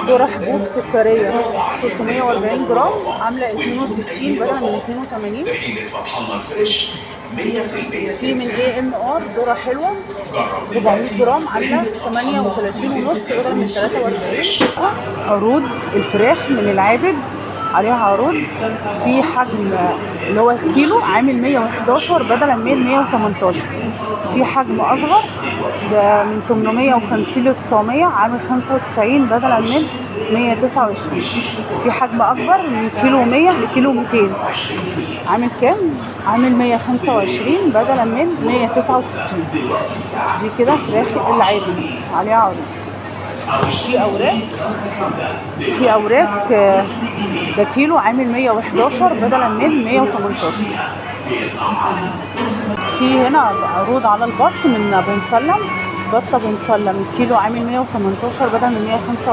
ذرة حبوب سكرية 340 جرام عاملة 62 بدل من 82. في من AMR ذرة حلوة 400 جرام عاملة 38 ونص بدل من 43. عروض الفراخ من العابد عليها عروض في حجم اللي هو الكيلو عامل 111 بدلا من 118. في حجم اصغر ده من 850 ل 900 عامل 95 بدلا من 129. في حجم اكبر من كيلو 100 لكيلو 200 عامل كام؟ عامل 125 بدلا من 169. دي كده فراخ العادي عليها عروض. في اوراق ده كيلو عامل 111 بدلا من 118. في هنا عروض على البط من ابو مسلم، بطه ابو مسلم الكيلو عامل 118 بدل من 125.